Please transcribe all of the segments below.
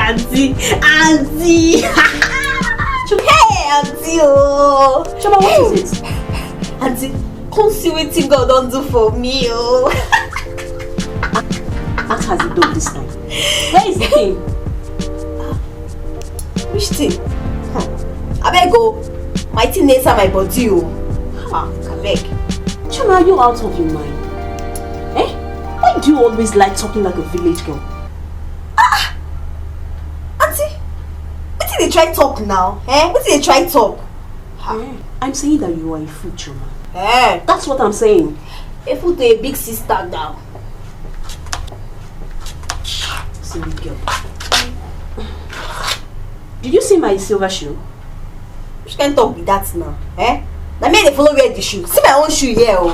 Auntie! Hey, Auntie! Oh! Chama, what is it? Auntie, come see what God don't do for me, oh! What has he done this time? Where is the thing? Which thing? I beg go. My thing is my body, oh! I beg. Chama, are you out of your mind? Eh? Why do you always like talking like a village girl? They try talk now, eh? What did they try talk? I'm saying that you are a fool, Choma. Eh? That's what I'm saying. A fool to a big sister now. Silly girl. Did you see my silver shoe? Which can talk with that now, eh? Now me they follow wear the shoe. See my own shoe here, oh.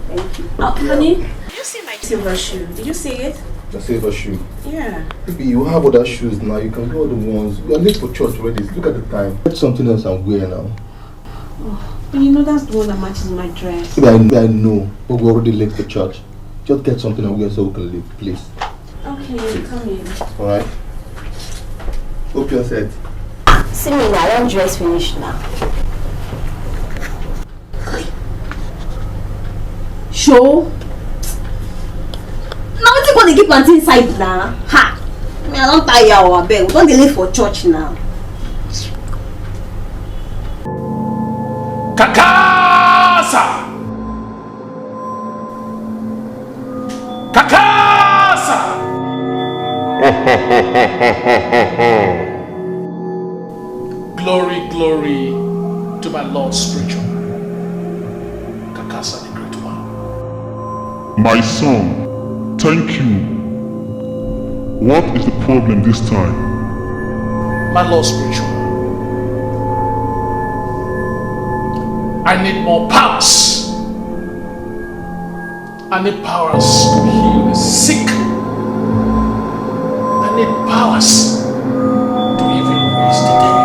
Thank you. Honey, did you see my silver shoe? Did you see it? The silver shoe. Yeah. Baby, you have other shoes now. You can wear the ones. We are late for church already. Look at the time. Get something else I'm wearing now. Oh, but you know that's the one that matches my dress. Baby, I know. But we're already late for church. Just get something and wear so we can leave, please. Okay, come in. Alright. Hope you're set. See me now. I don't dress finished now. Show. Now what you want to keep planting inside now? Ha! Me I don't tire our bed. We don't delay for church now. Kakasa! Kakasa! Glory, glory to my Lord spiritual. Kakasa the great one. My son, thank you. What is the problem this time? My Lord spiritual. I need more powers. I need powers to heal the sick. I need powers to even raise the dead.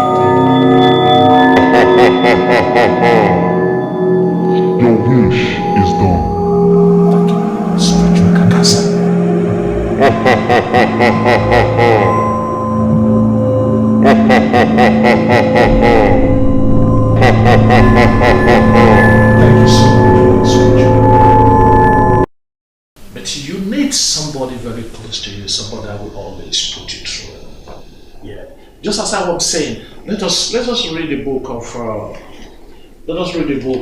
Your wish is done. Thank you, my Lord spiritual Kakasa. Thank you so much, spiritual. But you need somebody very close to you, somebody that will always put you through. Yeah. Just as I was saying, let us read the book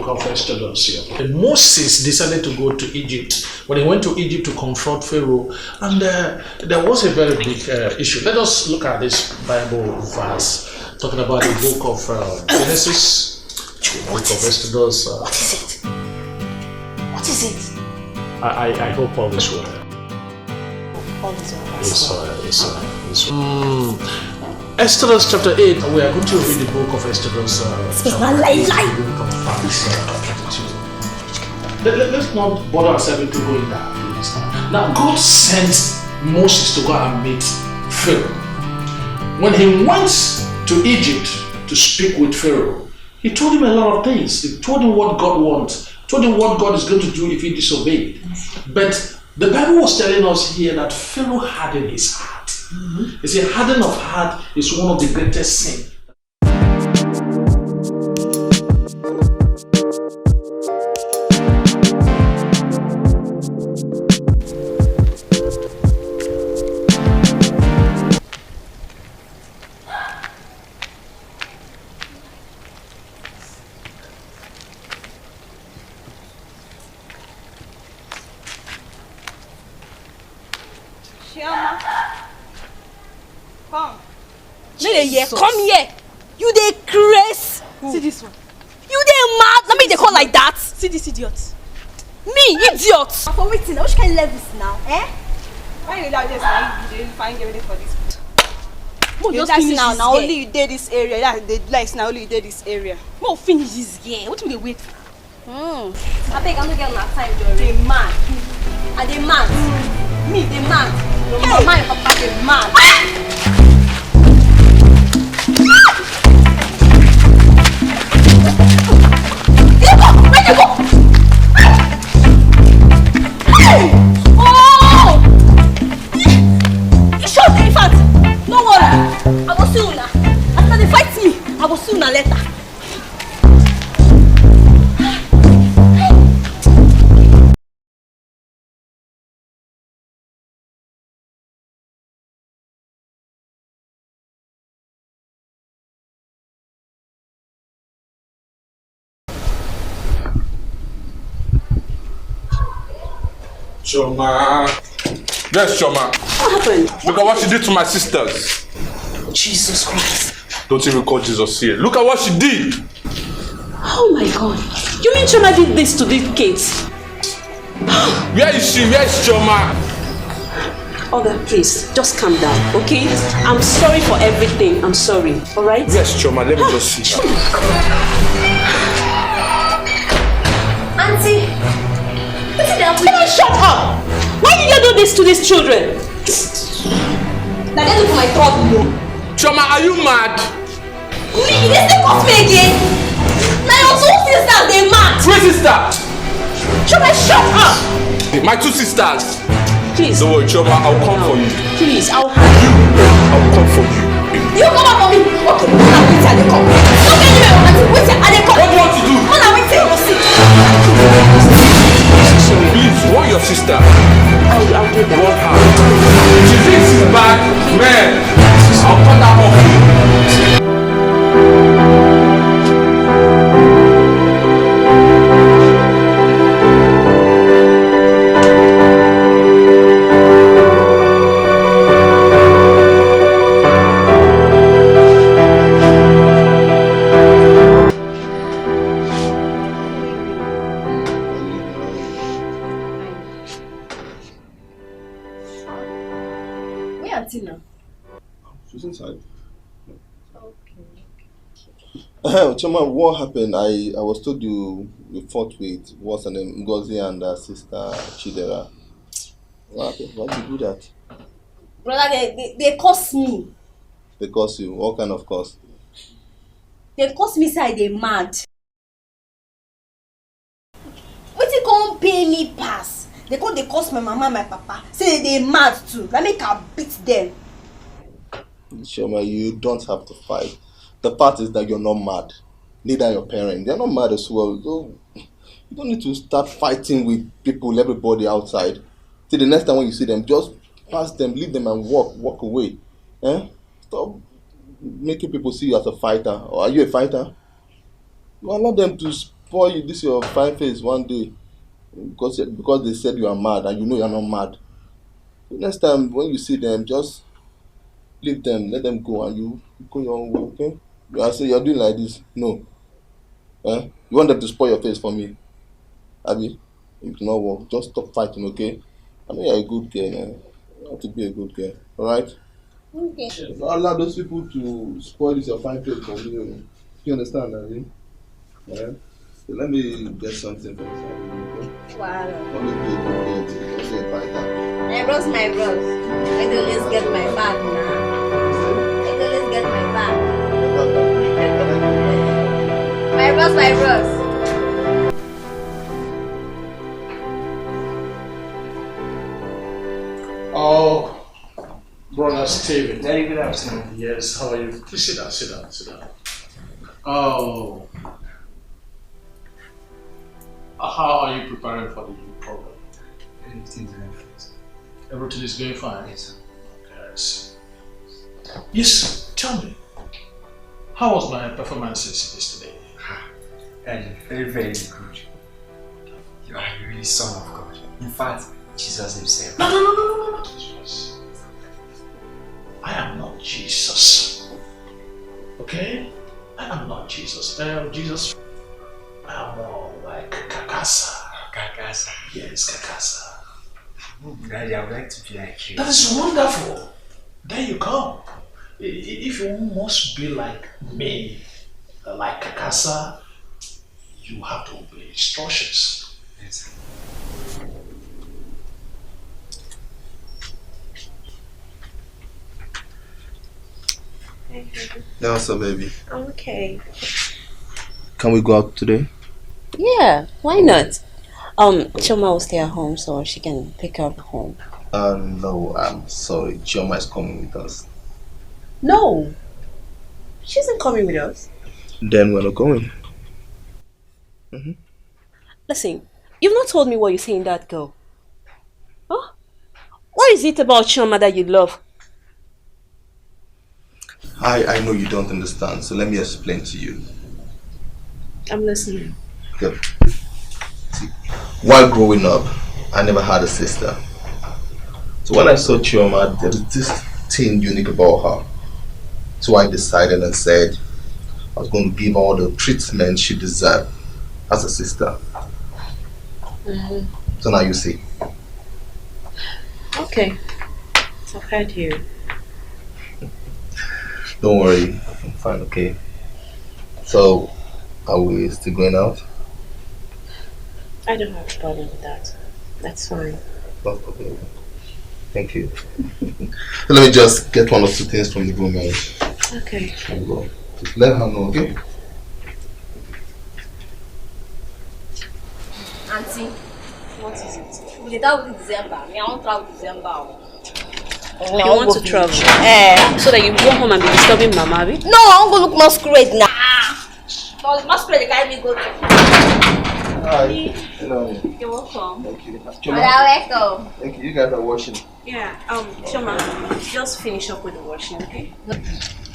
of Exodus here. And Moses decided to go to Egypt. When he went to Egypt to confront Pharaoh, and there was a very big issue. Let us look at this Bible verse talking about the book of Genesis, the book of Exodus. What is it? What is it? I hope all is well. All is well. Yes, Exodus chapter 8, we are going to read the book of Exodus. Let's not bother ourselves into going that place now. Now, God sent Moses to go and meet Pharaoh. When he went to Egypt to speak with Pharaoh, he told him a lot of things. He told him what God wants, told him what God is going to do if he disobeyed. But the Bible was telling us here that Pharaoh hardened his heart. You see, hardening of heart is one of the greatest sins. Come here. You dey craze. See this one. You dey mad. Let me dey call like that. See this idiot. Me, idiot. For waiting. Which kind of levels now, eh? Why you like this now? You didn't find everything for this. Mo just finish now. Now only you did this area. That they like now only you did this area. Mo finish this girl. What do we wait for? I beg, I'm not getting my time, Jory. The man. And the man. mad. Where you go? Hey! Oh! You shot the infant. No worry. I will see una. After they fight me, I will see una later. Choma. Yes, Choma. What happened? Look at what she did to my sisters. Jesus Christ. Don't even call Jesus here. Look at what she did. Oh my God. You mean Choma did this to these kids? Where is she? Where is Choma? Oga, please, just calm down, okay? I'm sorry for everything. I'm sorry, alright? Yes, Choma. Let me just see her. Auntie, what's it up? Never shut up! Why did you do this to these children? Now they look for my trouble. Choma, are you mad? Me, they still cost me again. Now your two sisters, they mad. Three sisters. Choma, shut up. My two sisters. Please. Don't worry, Choma. I'll come for you. Please, I'll come for you. You come up for me. Okay, now wait till they come. Don't get anywhere, Auntie. Wait till they come. What do you want to do? Now wait till you see. Please, warn your sister. I'll do that. Warn her. She thinks she's bad, man. I'll cut her off. She's inside. Choma, what happened? I was told you fought with what's her name, Ngozi and her sister Chidera. What happened? Why did you do that? Brother, they cost me. They cost you? What kind of cost? They cost me say they mad. What you come pay me pass? They cost my mama and my papa. Say they mad too. That make I beat them. Choma, you don't have to fight. The part is that you're not mad. Neither your parents. They're not mad as well. So you don't need to start fighting with people, everybody outside. Till the next time when you see them, just pass them, leave them and walk away. Stop making people see you as a fighter. Or are you a fighter? You allow them to spoil you this your fine face one day because they said you are mad and you know you're not mad. So next time when you see them, just leave them, let them go, and you go your own way, okay? I say you're doing like this. No. You want them to spoil your face for me? Abby, it will not work. Just stop fighting, okay? I know you're a good girl, man. You have to be a good girl, alright? Okay. Don't allow those people to spoil this your fine face for me. You understand, Abby? Yeah? So let me get something for you, okay? Wow. Always be a good girl, don't say a fighter. My bros. I always get my bag now. I always get my bag. My bros. Oh, brother Steven. Very good afternoon. Yes, how are you? Please sit down. Oh. How are you preparing for the new program? Everything's going fine. Everything is going fine? Yes, sir. Okay, I see. Yes, tell me. How was my performances yesterday? That is very, very good. You are really son of God. In fact, Jesus himself. No. Jesus. I am not Jesus. Okay? I am not Jesus. I am Jesus. I am more like Kakasa. Kakasa. Yes, Kakasa. Daddy, I would like to be like you. That is wonderful. There you come. If you must be like me, like Kakasa, you have to obey instructions. Yes. Yeah, what's up, baby? I'm okay. Can we go out today? Yeah, why not? Choma will stay at home so she can pick her up at home. No, I'm sorry. Chioma is coming with us. No, she isn't coming with us. Then we're not going. Listen, you've not told me what you're saying that girl. Huh? What is it about Choma that you love? I know you don't understand, so let me explain to you. I'm listening. Good. See, while growing up, I never had a sister. So when I saw Chioma, there was this thing unique about her. So I decided and said I was going to give her all the treatment she deserved as a sister. So now you see. Okay. I've heard you. Don't worry, I'm fine, okay? So, are we still going out? I don't have a problem with that. That's fine. Oh, okay. Thank you. So let me just get one or two things from the room and Okay. I'll go. Just let her know, okay? Auntie, What is it? we dey travel December. Me, I wan travel December. You want to travel? So that you go home and be disturbing Mama, abi? No, I wan go look masquerade now. No, masquerade dey carry me go to. Hi. Hello. You're welcome. Thank you. Welcome. Thank you. You guys are washing. Yeah, Choma, just finish up with the washing, okay?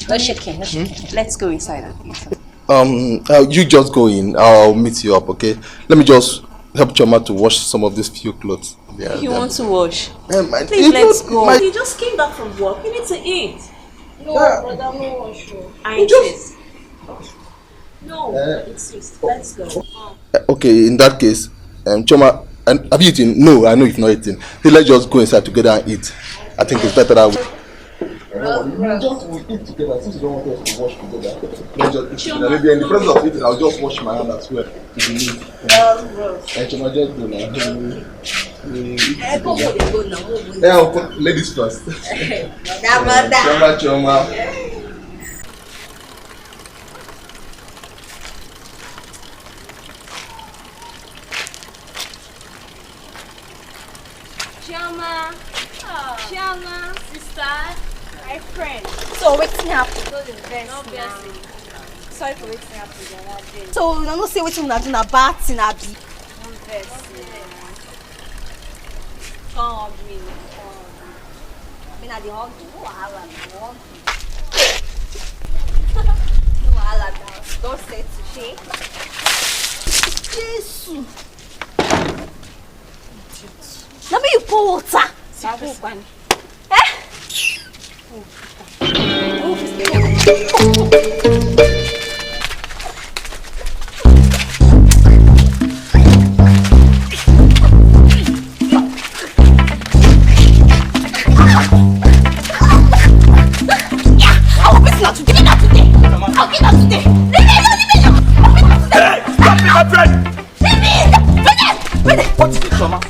No shaking, no shaking. Let's go inside and eat. You just go in. I'll meet you up, okay? Let me just help Choma to wash some of these few clothes. Yeah, You want to wash? Please, Let's go. You just came back from work. You need to eat. No, brother, no wash. I insist. No, insist. Let's go. Okay, in that case, Choma, and have you eaten? No, I know you've not eaten. Hey, let's just go inside together and eat. I think it's better that we. Just we eat together since you don't want us to wash together. Let's just eat together. Maybe in the process of eating, I'll just wash my hand as well. If you need. And Choma, just go now. Yeah, I'll put ladies first. Choma. Chioma, sister, my friend. So wetin happen? No the best now. Sorry for wetin happen the other day. So una no say wetin una do na bad thing abi? No best. Come hug me. Me na dey hug you. No wahala na hug you. No wahala na don settle shey. Jesu. Na me you pour water.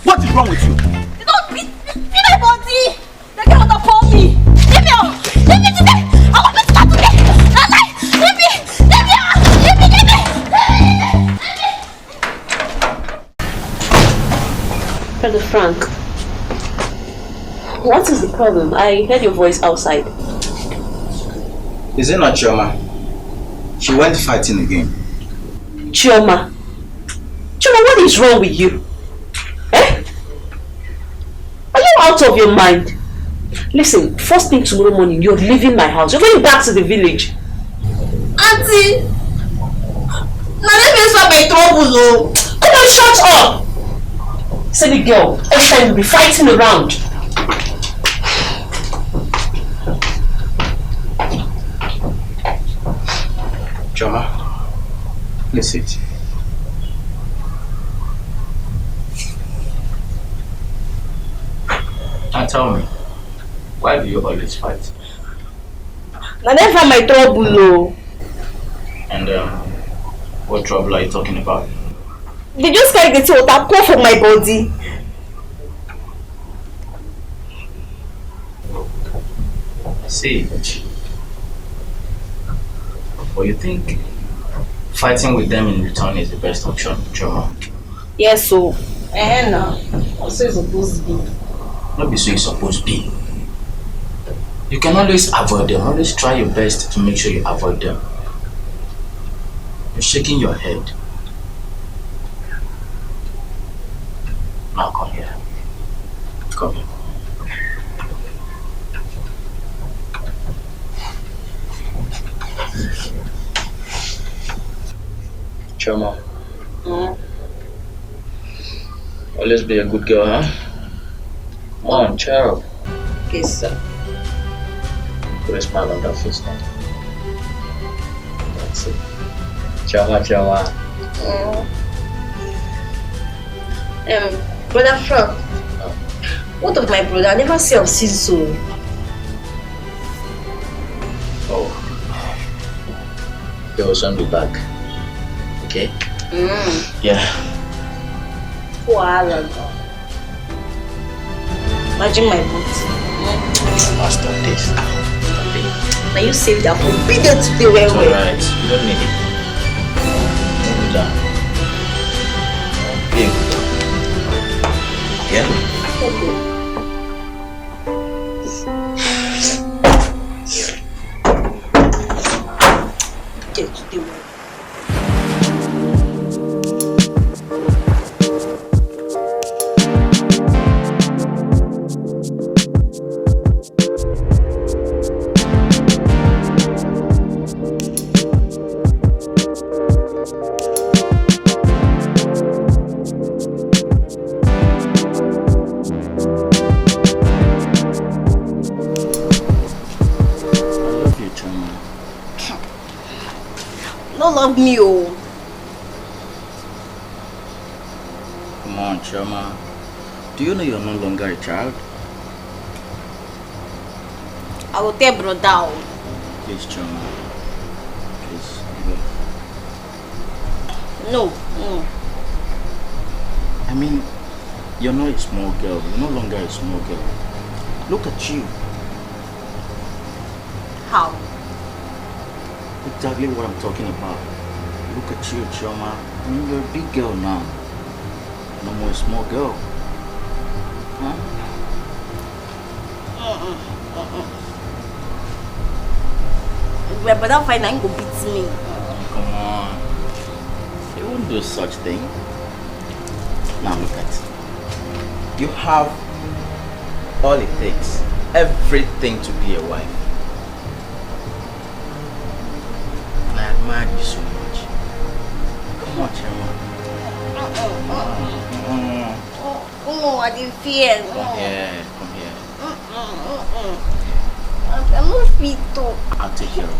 What is wrong with you? You don't beat my body. They get water for me. Leave me today. I want to start today. Leave me. Brother Frank, what is the problem? I heard your voice outside. Is it not Chioma? She went fighting again. Chioma, what is wrong with you? Eh? Are you out of your mind? Listen, first thing tomorrow morning, you're leaving my house. You're going back to the village. Auntie, now let me stop my trouble, oh. Come on, shut up! Silly girl, every time you'll be fighting around. Chioma, please sit. And tell me, why do you always fight? Now never my trouble, oh. And what trouble are you talking about? They just carry the water pour for my body. See, But you think fighting with them in return is the best option, Choma? Yes, so. Now. Also, it's supposed to be. Not be so it's supposed to be. You can always avoid them. Always try your best to make sure you avoid them. You're shaking your head. Now come here. Come here. Choma. Always be a good girl, huh? Come on, cheer up. Yes, sir. Put a smile on that face now. That's it. Choma. Brother Frank. What of my brother? I never see him since so. Oh. He will soon be back. Okay? Yeah. Wow. Imagine my boots. Stop this. Stop it. Now you saved that for bigger today. It's alright. You don't need it. Move down. Big. Yeah? Okay. Get today. Love me, oh. Come on, Choma. Do you know you're no longer a child? I will tell brother. Please, Choma. Please, No. I mean, you're not a small girl. You're no longer a small girl. Look at you. How? Exactly what I'm talking about. Look at you, Choma. I mean, you're a big girl now. No more a small girl. Huh? Well, but that fine, I go beat me. Come on. You won't do such thing. Now look at it. You have all it takes. Everything to be a wife. And I admire you so much. Come on, Chema. Oh, I didn't fear. Come here. I'm not fit though. I'll take care of you.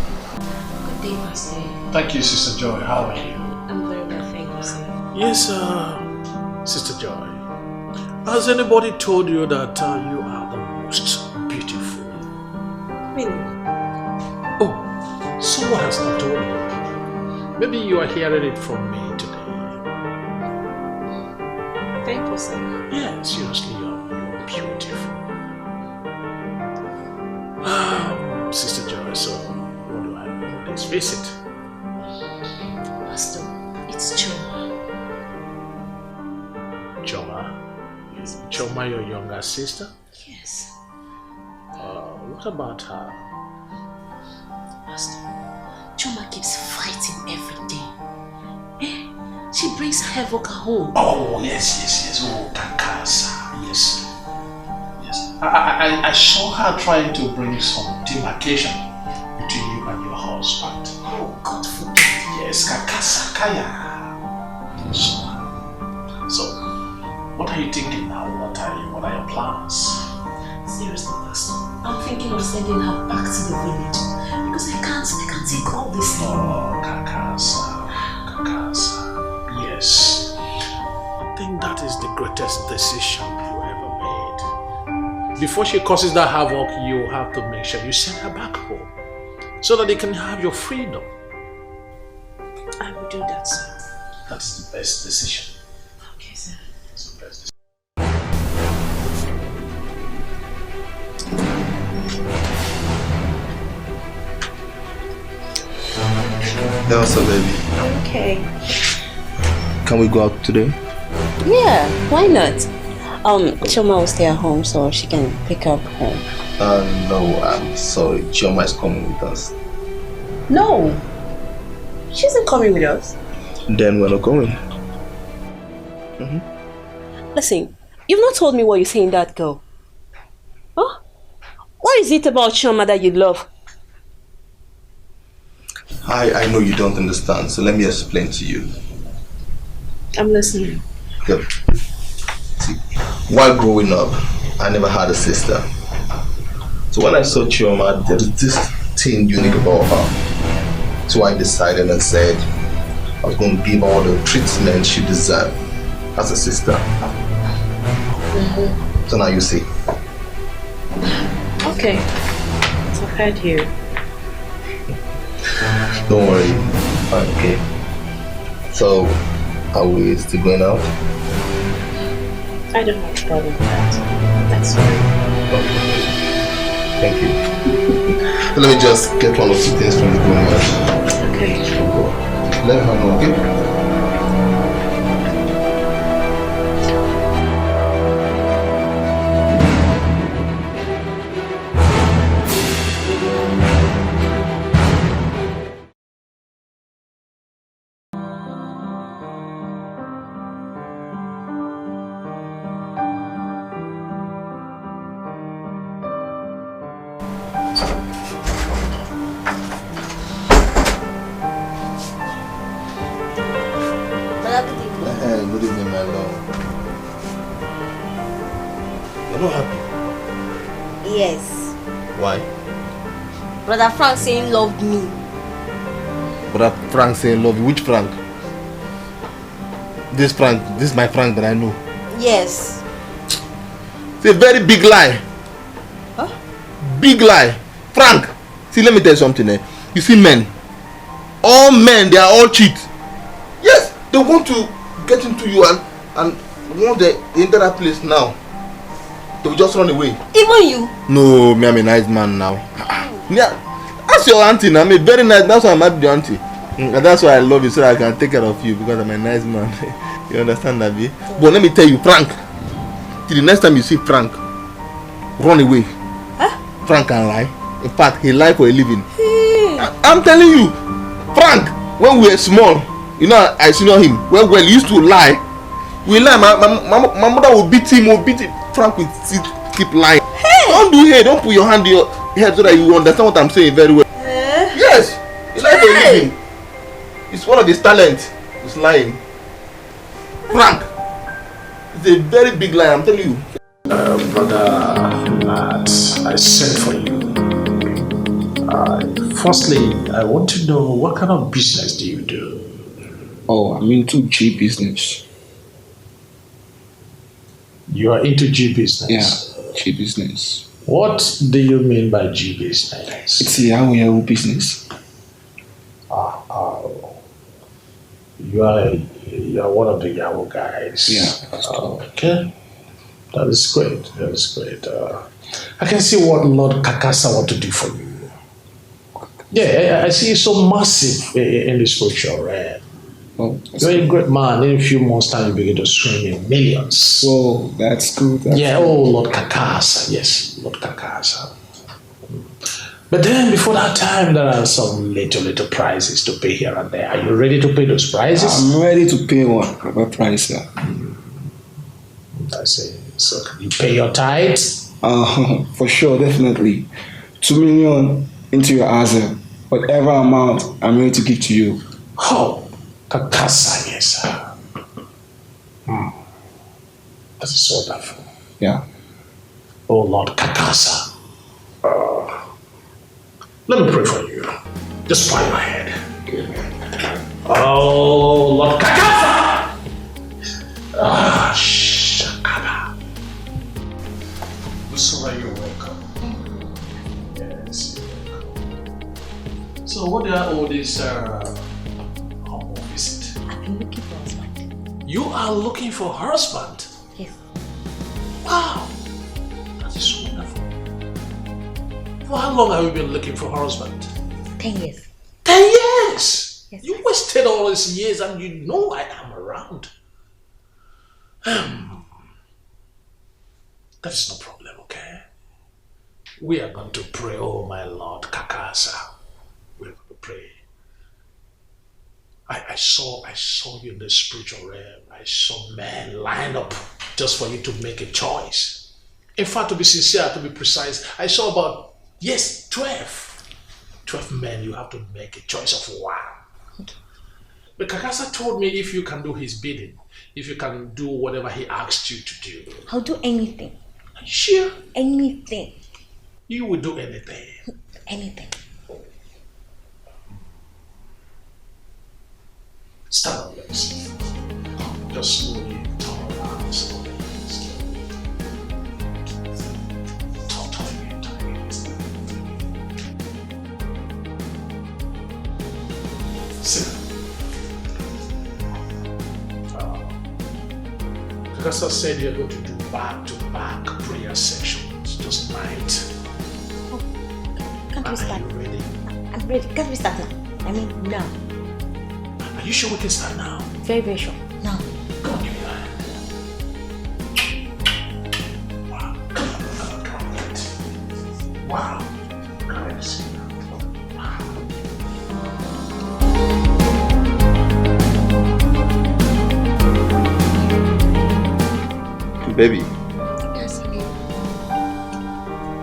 Good day, my sir. Thank you, Sister Joy. How are you? I'm very well, thank you, sir. Yes, Sister Joy. Has anybody told you that you are the most beautiful? Really? Oh, someone has not told you. Maybe you are hearing it from me today. Thank you, sir. Yeah, seriously, you're beautiful. Sister Joy, so what do I know? Let's face it. Pastor, it's Choma. Choma? Yes. Choma, your younger sister? Yes. What about her? Pastor, Choma keeps fighting every day. She brings havoc at home. Oh, yes. Oh, Kakasa. Yes. I saw her trying to bring some demarcation between you and your husband. Oh, God forbid. Yes, Kakasa Kaya. So, what are you thinking now? What are your plans? Seriously, Pastor, I'm thinking of sending her back to the village because I can't take all this thing. Oh, Kakasa. Yes. I think that is the greatest decision you ever made. Before she causes that havoc, you have to make sure you send her back home so that you can have your freedom. I will do that, sir. That is the best decision. Okay, sir. It's the best decision. what's up, baby? Okay. Can we go out today? Yeah, why not? Choma will stay at home so she can pick up home. No, I'm sorry. Chioma is coming with us. No, she isn't coming with us. Then we're not going. Listen, you've not told me what you say in that girl. Huh? What is it about Choma that you love? I know you don't understand, so let me explain to you. I'm listening. Yep. See, while growing up, I never had a sister. So when I saw Chioma, there was this thing unique about her. So I decided and said I was going to give her all the treatment she deserved as a sister. So now you see. Okay. I've heard you. Don't worry. Fine, okay. So, are we still going out? I don't have a problem with that. That's fine. Thank you. So let me just get one or two things from the going out. Okay. Let her know, okay? Good evening, my love. You're not happy? Yes. Why? Brother Frank saying loved me. Brother Frank saying love you. Which Frank? This Frank, this is my Frank that I know. Yes. It's a very big lie. Huh? Big lie. Frank, see, let me tell you something. You see, men, all men, they are all cheat. Yes, they want to get into you and once they enter that place now, they will just run away. Even you? No, me, I'm a nice man now. Yeah, that's your auntie now. I'm a very nice. That's why I'm at your auntie. And that's why I love you, so I can take care of you because I'm a nice man. You understand that, B? But let me tell you, Frank. Till the next time you see Frank, run away. Huh? Frank can lie. In fact, he lie for a living. I'm telling you, Frank. When we were small, you know, I senior him. Well, he used to lie. We lie. My mother will beat him. Frank will keep lying. Hey. Don't do here. Don't put your hand in your head so that you understand what I'm saying very well. Yes, he lie for a living. It's one of his talents. It's lying. Frank, it's a very big lie. I'm telling you. Brother Matt, I sent for you. Firstly, I want to know what kind of business do you do? Oh, I'm into G business. You are into G business? Yeah, G business. What do you mean by G business? It's a Yahoo business. You are one of the Yahoo guys. Yeah, that's cool. Okay. That is great. That is great. I can see what Lord Kakasa want to do for you. Yeah, I see you so massive in the spiritual realm. Oh, you're a great man. In a few months' time, you begin to swim in millions. Oh, that's good. Yeah, Lord Kakasa. Yes, Lord Kakasa. But then before that time, there are some little prices to pay here and there. Are you ready to pay those prices? I'm ready to pay what price, sir. I see. So you pay your tithes? For sure, definitely. 2 million into your asset. Whatever amount I'm ready to give to you. Oh, Kakasa, yes, sir. That is wonderful. Yeah. Oh, Lord Kakasa. Let me pray for you. Just bow your head. Oh, Lord Kakasa! Shakaba. Basura, you're welcome. Yes, you're welcome. So, what are all these humble visit? I've been looking for a husband. You are looking for a husband? Yes. Wow, that is wonderful. For how long have you been looking for a husband? 10 years. 10 years? Yes. You wasted all these years and you know I am around. That's no problem, okay? We are going to pray, oh my Lord, Kakasa. We're going to pray. I saw you in the spiritual realm. I saw men line up just for you to make a choice. In fact, to be sincere, to be precise, I saw about, 12. 12 men, you have to make a choice of one. Okay. But Kakasa told me if you can do his bidding, if you can do whatever he asked you to do. I'll do anything. Are you sure? Anything. You will do anything. Anything. Stand up, let's just slowly turn around, slowly. Sit. Kakasa said you're going to do back-to-back prayer sessions just tonight. Can't we start? Are you ready? I'm ready. Can't we start now? I mean, now. Are you sure we can start now? Very, very sure. Now. Come on, give me your hand. Wow. Come on. Wow. Nice. Baby, Yes,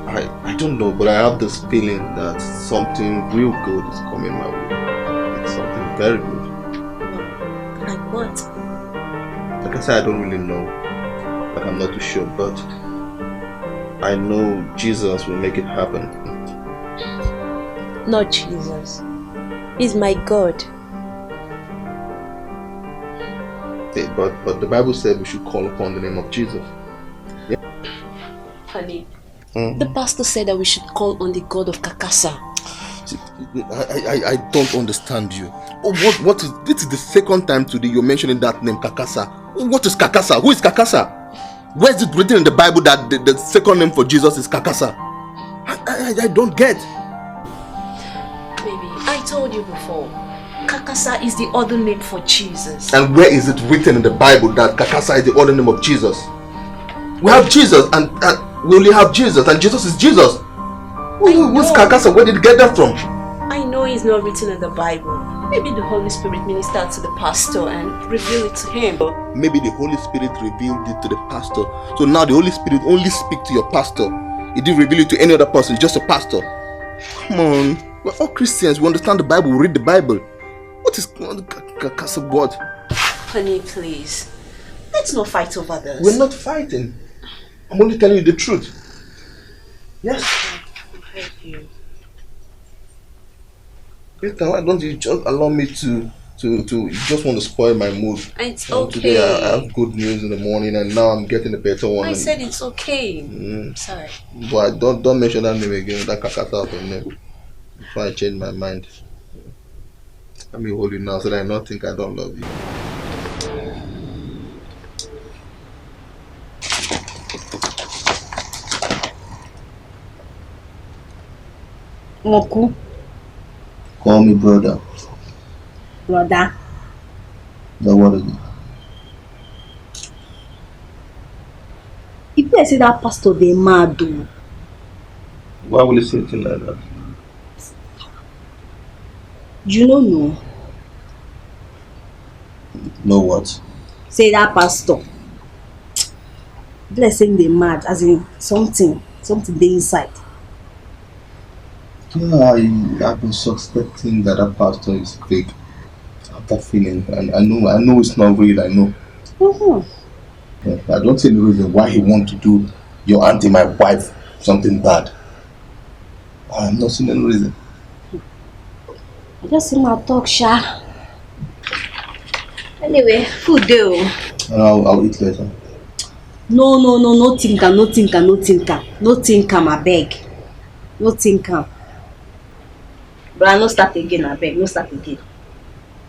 I don't know, but I have this feeling that something real good is coming my way. Like something very good. like what? Like I said, I don't really know. Like I'm not too sure, but I know Jesus will make it happen. Not Jesus. He's my God. But the Bible said we should call upon the name of Jesus. Yeah? Honey, Mm-hmm. The pastor said that we should call on the God of Kakasa. I don't understand you. Oh, what is this? Is the second time today you're mentioning that name, Kakasa? What is Kakasa? Who is Kakasa? Where is it written in the Bible that the second name for Jesus is Kakasa? I don't get. baby, I told you before. Kakasa is the other name for Jesus. And where is it written in the Bible that Kakasa is the other name of Jesus? We have Jesus and we only have Jesus and Jesus is Jesus. Who's Kakasa? Where did you get that from? I know it's not written in the Bible. Maybe the Holy Spirit ministered to the pastor and revealed it to him. Maybe the Holy Spirit revealed it to the pastor. So now the Holy Spirit only speaks to your pastor. He didn't reveal it to any other person, just a pastor. Come on. We're all Christians. We understand the Bible. We read the Bible. What is Kakasa God? Honey, please. Let's not fight over this. We're not fighting. I'm only telling you the truth. Yes. I heard you. Peter, why don't you just allow me to you just want to spoil my mood? It's And okay. today I have good news in the morning and now I'm getting a better one. I said it's okay. Sorry. But don't mention that name again, that Kakasa of your name. Before I change my mind. Let me hold you now so that I don't think I don't love you. Uncle. Call me brother. Brother. The what is it? If I say that pastor, they mad though. Why will you say it like that? You don't know. Know what? Say that pastor. Blessing they mad, as in something they inside. Yeah, I've been suspecting that pastor is fake. I have that feeling, and I know it's not real. I know. Yeah, I don't see the reason why he want to do your auntie, my wife, something bad. I'm not seeing any reason. I just see my talk, Sha. Anyway, food deal. I'll eat later. No thinker, I beg. No thinker. But I no start again, I beg. No start again.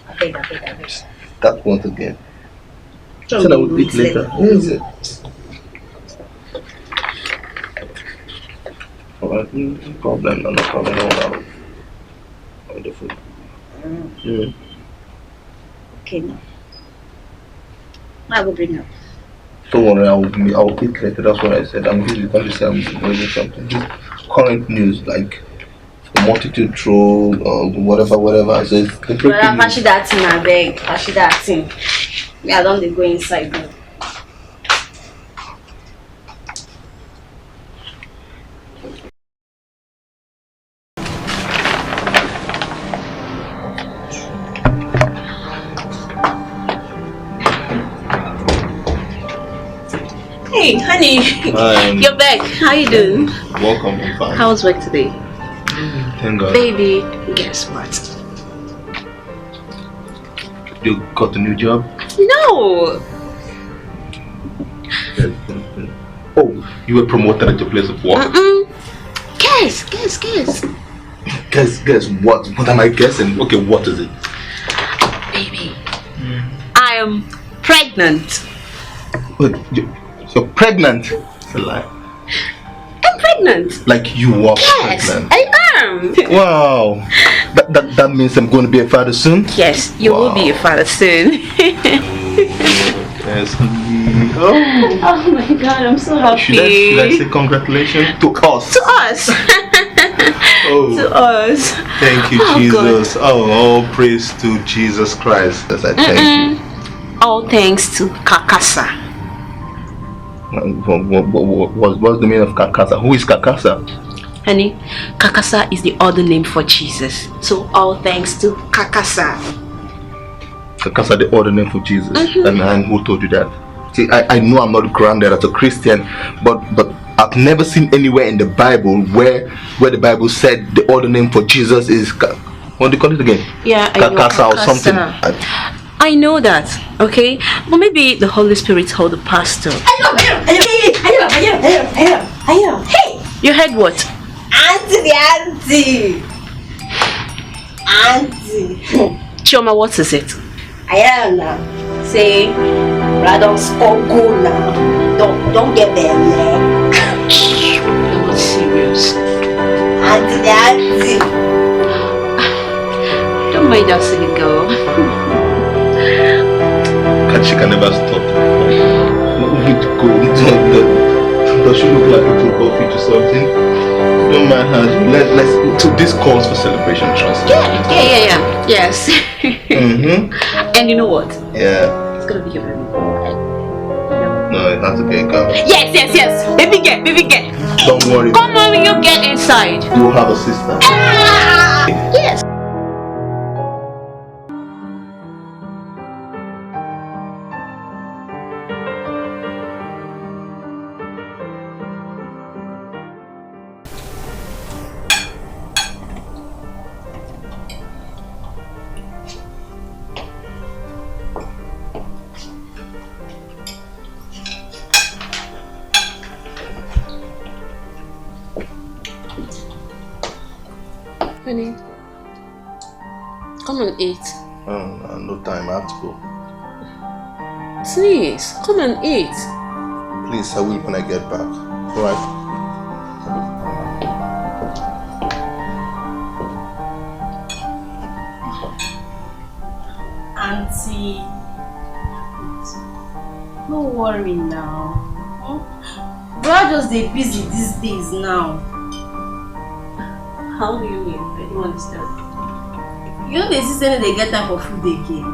I beg. That once again. Tell Said I me will you eat later. Where is it? Alright, no problem. No problem. I'll the food. cooking. I will bring up. Don't worry, I'll eat later. That's what I said. I'm busy. Don't you say I'm doing something. Just current news, like the multitude troll or whatever. So it's the Well, I'm actually that thing, I beg. Actually that thing. Me, I don't go inside though. Hey, honey. You're back. How you doing? Welcome, I'm fine. How was work today? Thank God. Baby, guess what? You got a new job? No. Oh, you were promoted at your place of work? Guess. Guess what? What am I guessing? Okay, what is it? Baby, I am pregnant. Wait, you're pregnant? It's a lie. I'm pregnant. Like you are pregnant? I am. Wow. That means I'm going to be a father soon? Yes, you will be a father soon. Yes. Oh my God, I'm so happy. Should I say congratulations to us? To us. To us. Thank you, Jesus. God. All praise to Jesus Christ. As I thank you. All thanks to Kakasa. What's the meaning of Kakasa? Who is Kakasa? Honey, Kakasa is the other name for Jesus. So all thanks to Kakasa. Kakasa, the other name for Jesus. And who told you that? See, I know I'm not grounded as a Christian, but I've never seen anywhere in the Bible where the Bible said the other name for Jesus is what do you call it again? Yeah, Kakasa or something. I know that, okay? But maybe the Holy Spirit told the pastor. Hey! You heard what? Auntie! Chioma, what is it? Now. Say, rather score goal now. Don't get there, man. You're not serious. Auntie. Don't mind that silly girl. She can never stop. We need to go. Does she look like a football pitch or something? Don't mind her. Let's. So this calls for celebration, trust me. Yeah. Yes. And you know what? Yeah. It's gonna be your baby boy. No, that's okay. Come. Yes. Baby get. Don't worry. Come on, you get inside. You will have a sister. Yes. Honey, come and eat. No time, I have to go. Please, come and eat. Please, I will when I get back. Alright? Auntie, don't worry now. Bro, just they busy these days now. How do you mean? I don't understand. You know they see they get time for food again.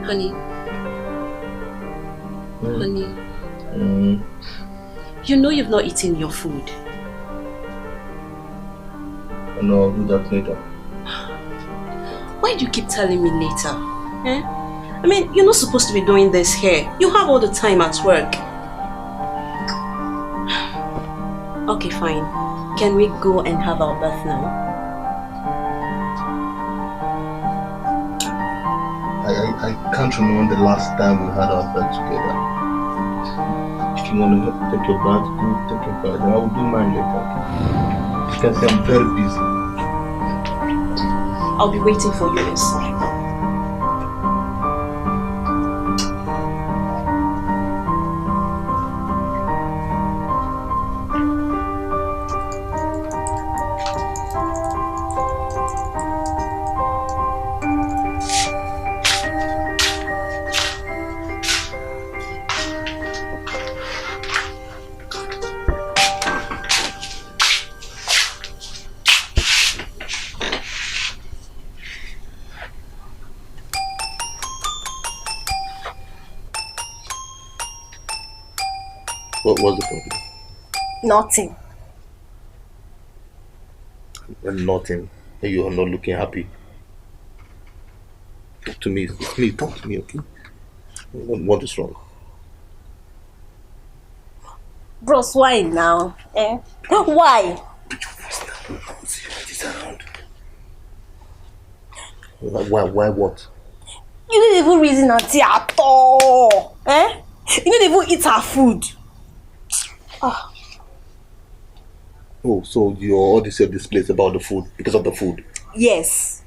Honey. You know you've not eaten your food. No, I'll do that later. Why do you keep telling me later? Eh? I mean, you're not supposed to be doing this here. You have all the time at work. Okay, fine. Can we go and have our bath now? I can't remember the last time we had our bed together. If you want to take your bath, go take your bath. I will do mine later. You can see I'm very busy. I'll be waiting for you inside. What was the problem? Nothing. Nothing. You are not looking happy. Talk to me. Please talk to me, okay? What is wrong? Bros, why now? Eh? Why? Why what? You don't even reason auntie at all. Eh? You don't even eat her food. Oh. Oh, so you already said this place about the food because of the food? Yes.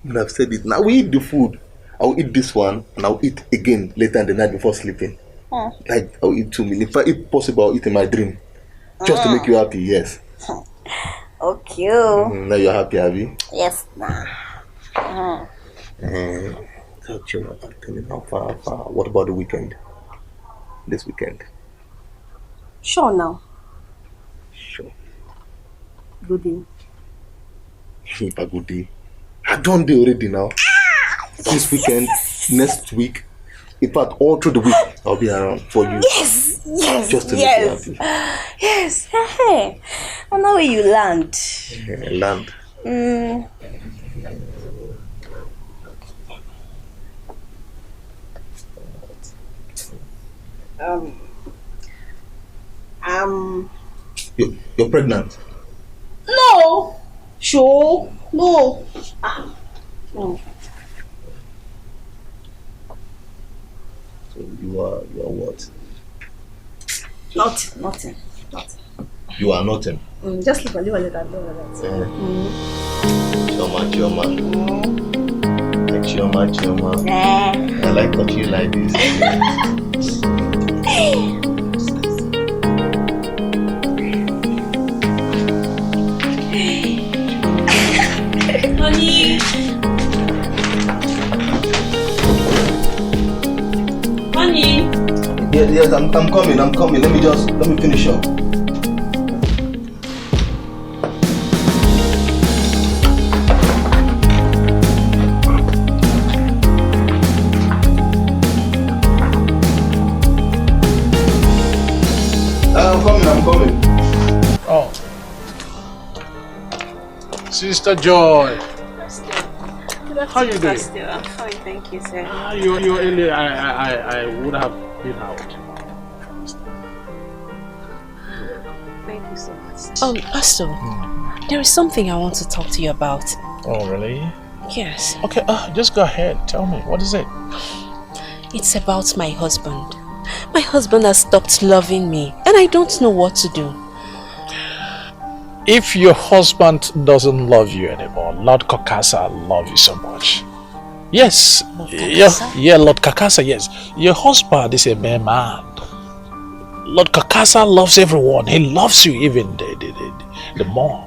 I've said it. Now we eat the food. I'll eat this one and I'll eat again later in the night before sleeping. Like I'll eat 2 meals. If possible, I'll eat in my dream. Just to make you happy, yes. Okay. Now you're happy, Abby? Yes, nah. So chill out. Tell me how far. What about the weekend? This weekend? Sure now. Sure. Good day. If a good day. I done day already now. This weekend, next week, in fact, all through the week, I'll be around for you. Yes, just to make you happy. Yes. Hey, I know where you land. Land. You're pregnant? No. Sure. No. No. So you are what? Nothing. You are nothing. Just leave a little that. Chioma. I like touching you like this. Honey. Yes, I'm coming. Let me finish up. I'm coming. Oh. Sister Joy. How you doing? I'm fine, thank you, sir. You're early. I would have been out. Thank you so much. Pastor, there is something I want to talk to you about. Oh, really? Yes. Okay, just go ahead. Tell me, what is it? It's about my husband. My husband has stopped loving me and I don't know what to do. If your husband doesn't love you anymore, Lord Kakasa loves you so much. Yes. Lord Lord Kakasa, yes. Your husband is a mere man. Lord Kakasa loves everyone. He loves you even the more.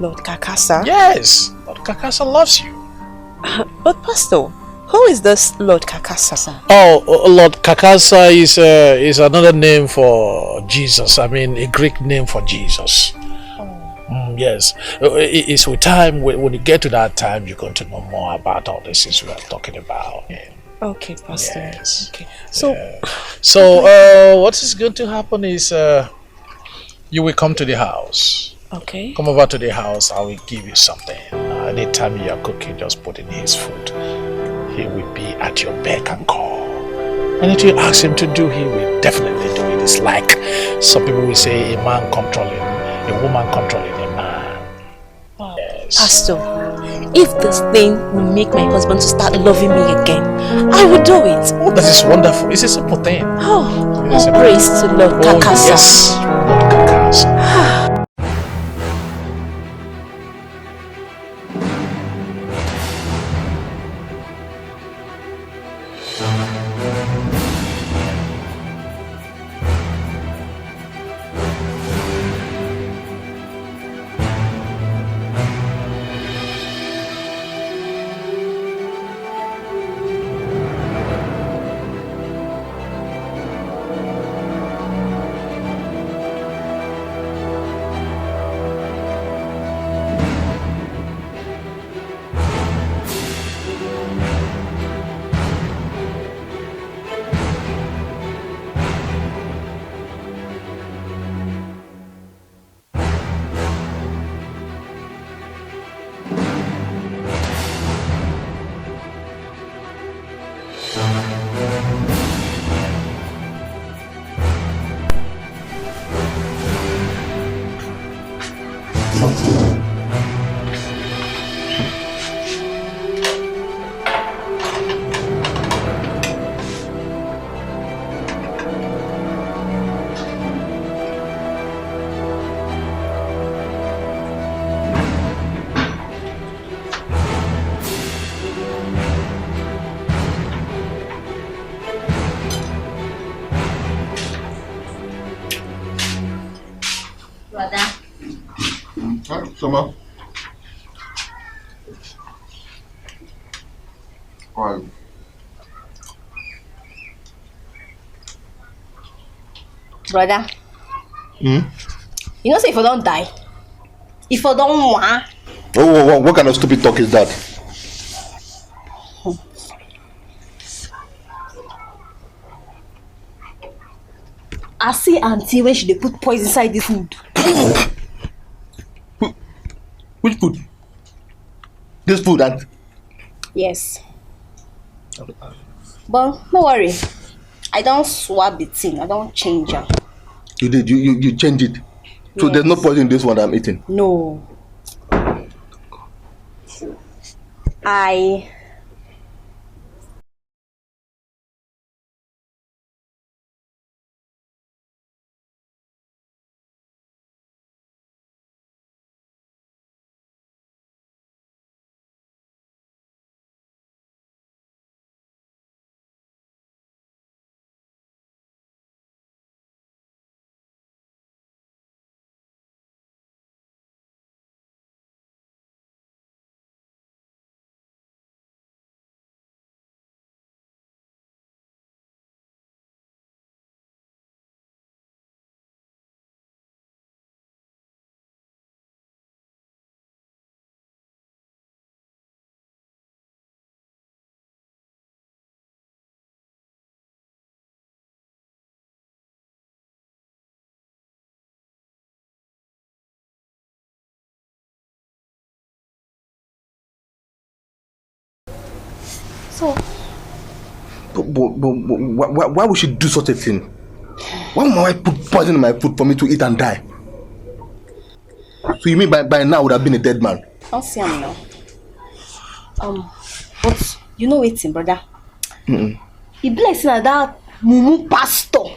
Lord Kakasa? Yes. Lord Kakasa loves you. But Pastor, who is this Lord Kakasa? Oh, Lord Kakasa is another name for Jesus. I mean, a Greek name for Jesus. Yes. It's with time, when you get to that time, you're going to know more about all this things we are talking about. Okay, Pastor. Yes. Okay. So, what is going to happen is you will come to the house. Okay. Come over to the house. I will give you something. Anytime you are cooking, just put in his food. He will be at your beck and call. Anything you ask him to do, he will definitely do it. It's like some people will say a man controlling, a woman controlling a man. Yes. Pastor, If this thing will make my husband to start loving me again, I will do it. Oh, that is wonderful. It's a simple thing. Oh, It is all praise to Lord Oh, Kakasa. yes. Lord Kakasa. Brother. Hi, Summer. Why? Brother. Hmm? You know say if I don't die, if I don't want, What kind of stupid talk is that? I see auntie when she dey put poison inside this food. Which food? This food and Yes. But no worry. I don't swap the thing. I don't change am. you did you change it. So there's no Yes. poison in this one that I'm eating. No. I so But why would she do such a thing? Why would my wife put poison in my food for me to eat and die? So you mean by now I would have been a dead man? don't see am now. But you know wetin, brother? E be like say na that mumu pastor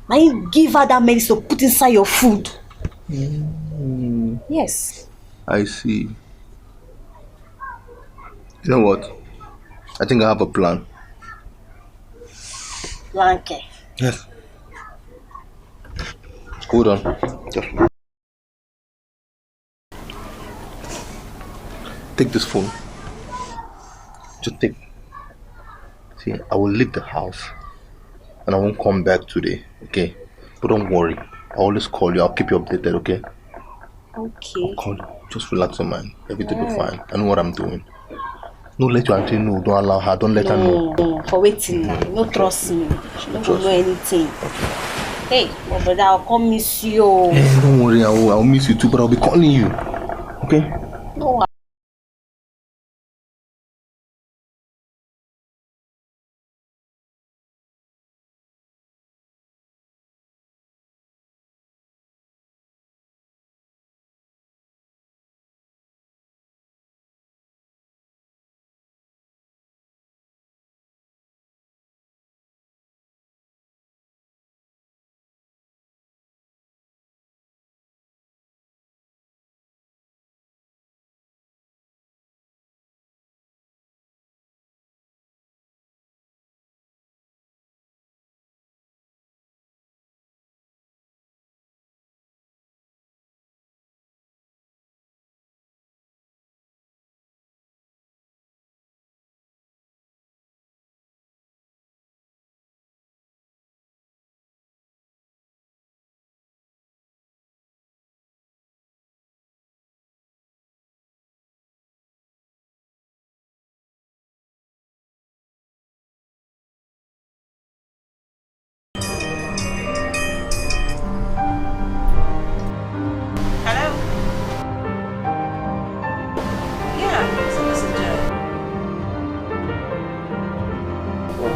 na him give her that medicine to put inside your food. Yes. I see. You know what? I think I have a plan. Blanket. Yes. Hold on. Just take this phone. Just take. See, I will leave the house and I won't come back today. Okay? But don't worry. I always call you. I'll keep you updated. Okay? Okay. Call you. Just relax your mind. Everything will be fine. I know what I'm doing. Don't let your auntie know. Don't allow her. Don't let her know. No, for waiting now. No trust me. She don't know anything. Hey, my brother, I'll come miss you. Hey, don't worry. I'll miss you too, but I'll be calling you. Okay? No,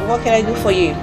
what can I do for you?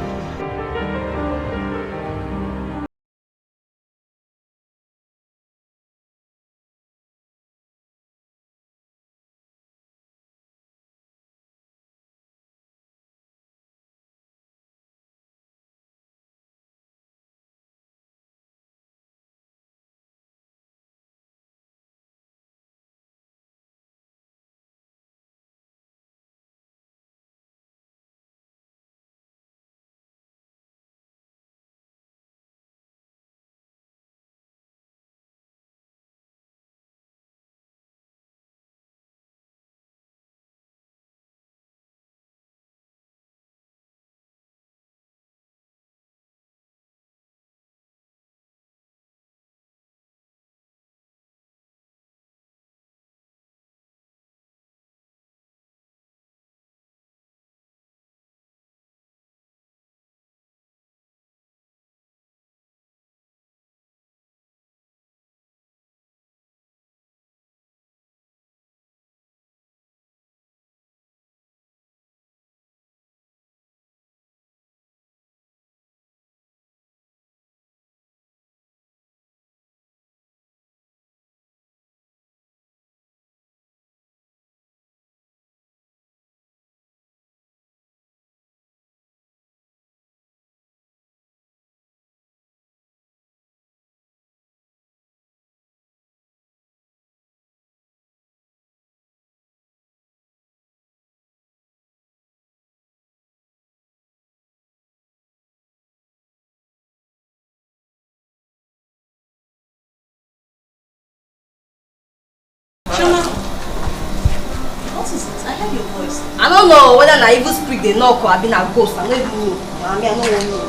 What is it? I heard your voice. I don't know whether na evil spirit they knock or I been a ghost. I don't even know. I mean, I don't know.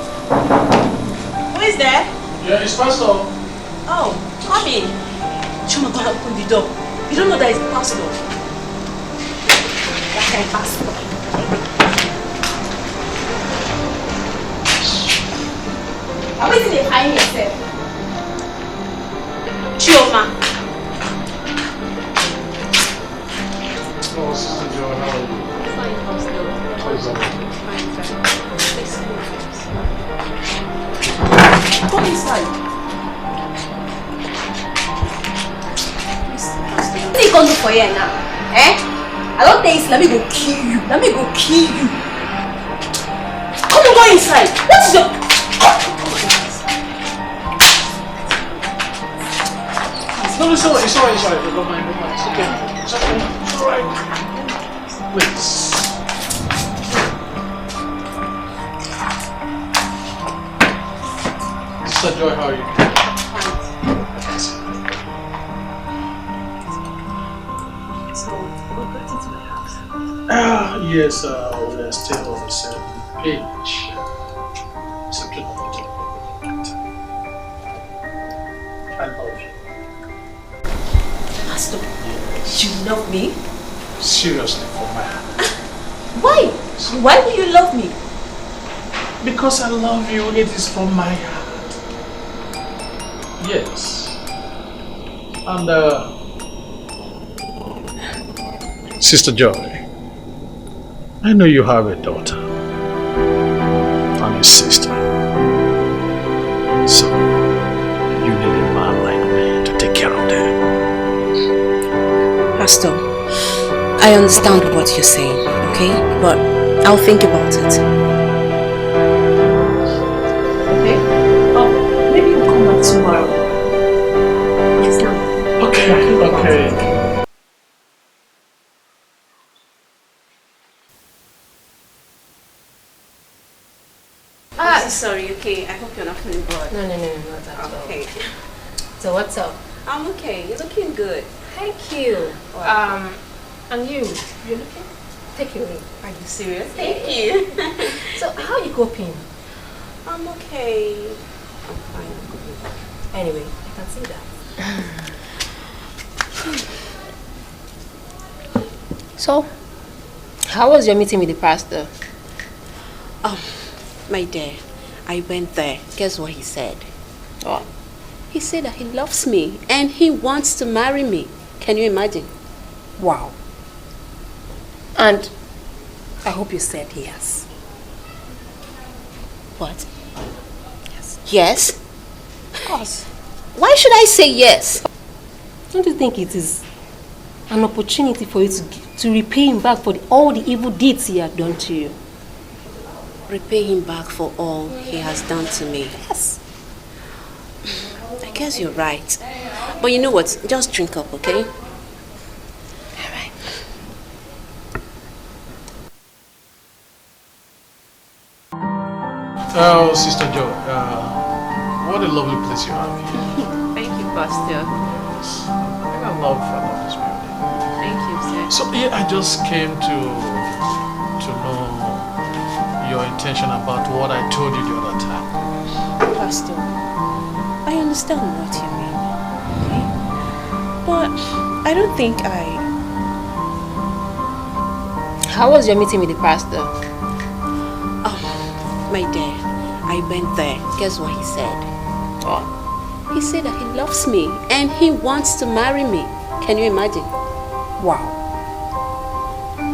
Who is there? Yeah, it's Pastor. Oh, come in. Chuma, go and open the door. You don't know that it's pastor. That kind of pastor. I'm waiting to hide yourself. Chioma. Oh, Sister Joy, how are you? Fine, Pastor. How's that? Fine, Come inside. What you gonna do for here now? Eh? I don't think it's let me go kill you. Let me go kill you. Come on, go inside. What is your... No, it's alright, it's alright. Don't mind. It's okay. It's okay. It's alright. Please. Sister Joy, how are you? So, we got into the house. Yes, we're still on the same page. Simply not to talk about it. I love you. Pastor, you love me? Seriously, from my heart. Why? Why will you love me? Because I love you, it is from my heart. Yes. And, Sister Joy, I know you have a daughter and a sister. So, you need a man like me to take care of them. Pastor, I understand what you're saying, okay? But I'll think about it. Okay? Oh, maybe you'll come back tomorrow. Yes, ma'am. Okay. Sorry, okay. I hope you're not feeling bored. No, not at all. Okay. So what's up? I'm okay. You're looking good. Thank you. Wow. And you're looking? Take it away. Are you serious? Thank you. So how are you coping? I'm okay. I'm fine. I'm good. Anyway, I can see that. So, how was your meeting with the pastor? My dear, I went there. Guess what he said? What? He said that he loves me and he wants to marry me. Can you imagine? Wow. And I hope you said yes. What? Yes? Of course. Why should I say yes? Don't you think it is an opportunity for you to repay him back for all the evil deeds he had done to you? Repay him back for all he has done to me. Yes. I guess you're right. But you know what? Just drink up, okay? Alright. Oh, Sister Joe, what a lovely place you have here. Thank you, Pastor. I love this building. Thank you, sir. So yeah, I just came to know your intention about what I told you the other time. Pastor, I understand what you mean, okay? But I don't think How was your meeting with the pastor? Oh, my dear, I went there. Guess what he said? What? He said that he loves me and he wants to marry me. Can you imagine? Wow.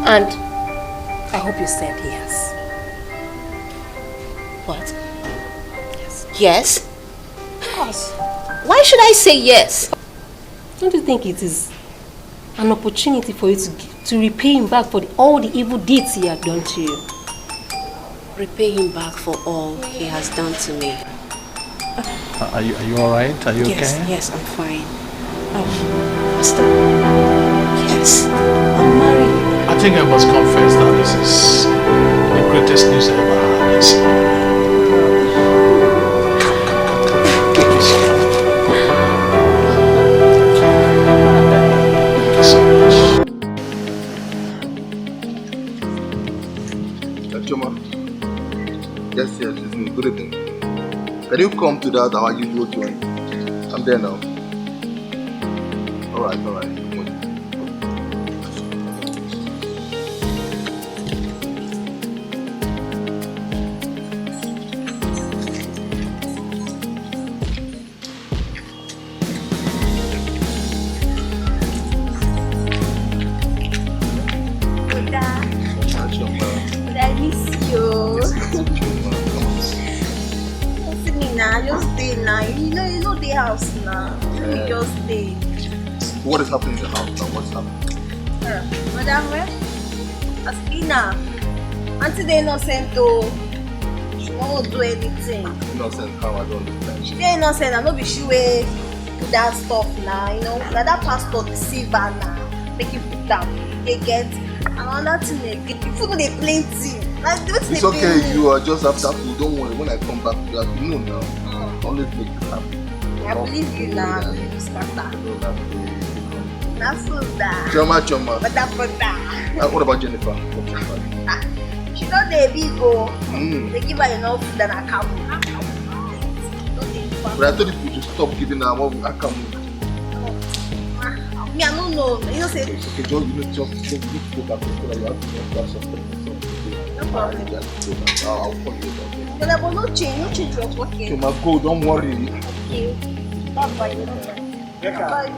And I hope you said yes. What? Yes? Of course. Why should I say yes? Don't you think it is an opportunity for you to repay him back for all the evil deeds he had done to you? Repay him back for all he has done to me. Are you all right? Are you Yes, okay? yes, I'm fine. Pastor, yes, I'm married. I think I must confess that this is the greatest news I ever had. Thank you so much. Choma. Yes, it's me. Good evening. Can you come to that our usual joint? I'm there now. Alright. I miss you. See me now, just stay now. You know the house now. You just stay. What is happening in the house now? What's happening? Madam, Aspina, Auntie they innocent though. She won't do anything. Innocent how? I don't understand. She dey innocent. I no be she way put that stuff now. You know, now that pastor deceive her now. Make you put down. They get another thing again. People go dey plenty. Like it's okay. You are just after food. Don't worry. When I come back, you have to know now. Always make it happen. I believe you now. I believe you scatter. That's so that. Choma. But that for that. What about Jennifer? She not the big go. They give her enough food than a cow. But I told you to stop giving her what I can. Me, I don't know. You know, say. Okay, just you need to go back to so that you have to have something. No problem. I'll call you. But there was no change was working. Choma, go. Don't worry. Okay. Bye. Bye.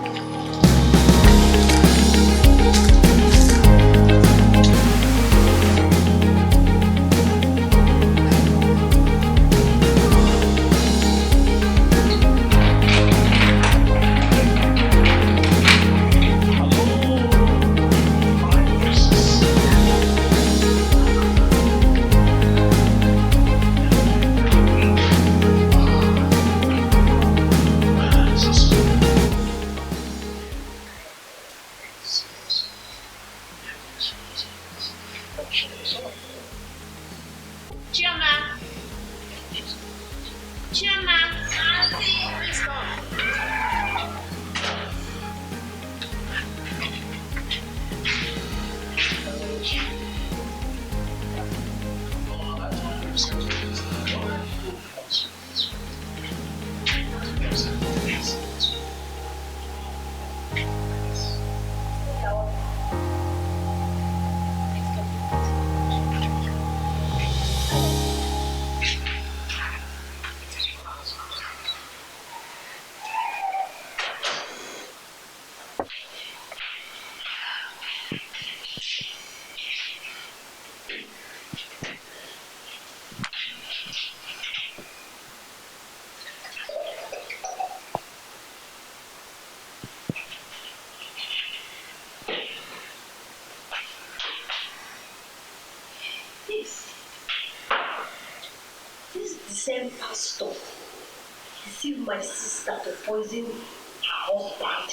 pastor deceived my sister to poison her husband.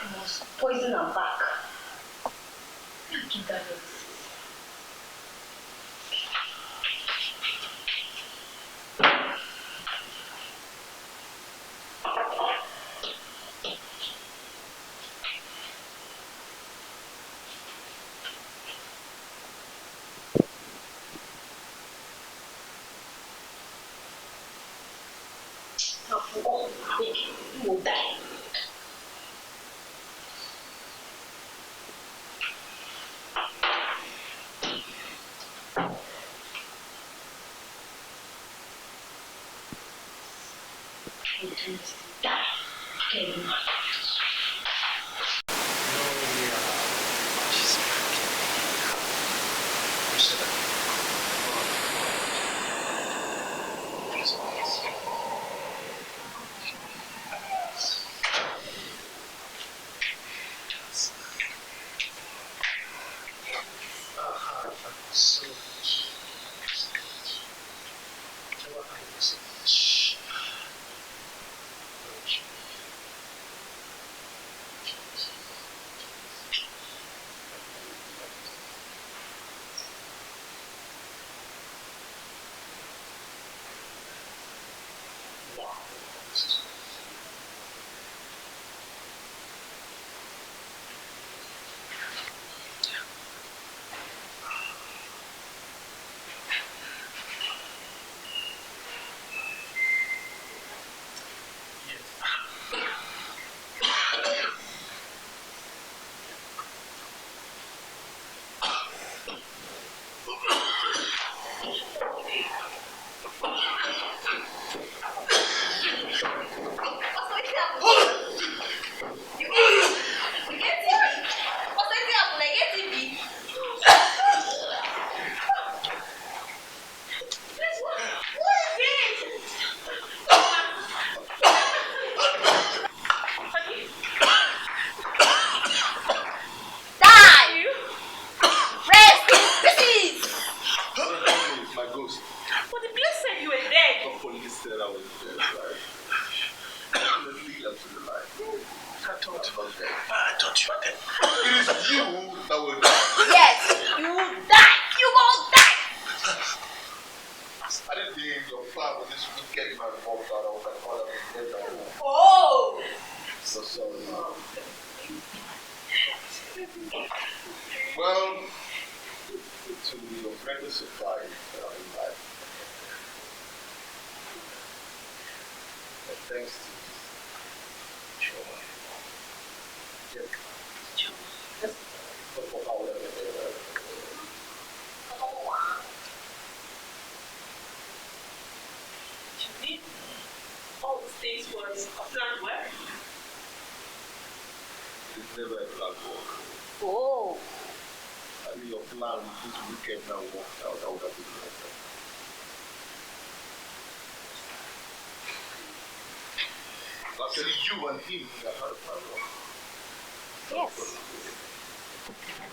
I must poison her back. Give that medicine. You will die.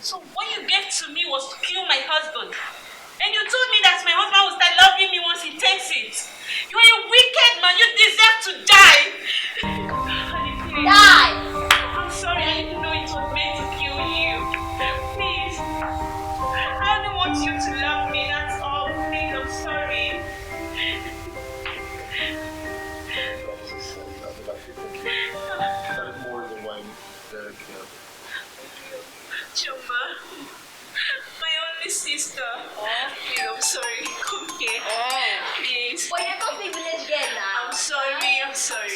So what you gave to me was to kill my husband. And you told me that my husband will start loving me once he takes it. You are a wicked man. You deserve to die. Honey, please. Die! I'm sorry. I didn't know it was meant to kill you. Please. I only want you to love me. That's all. Please, I'm sorry. Chuma, my only sister. Please, I'm sorry. Come here. Please. But you're not the village girl now. I'm sorry. I'm sorry,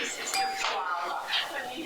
sister. Wow. Honey.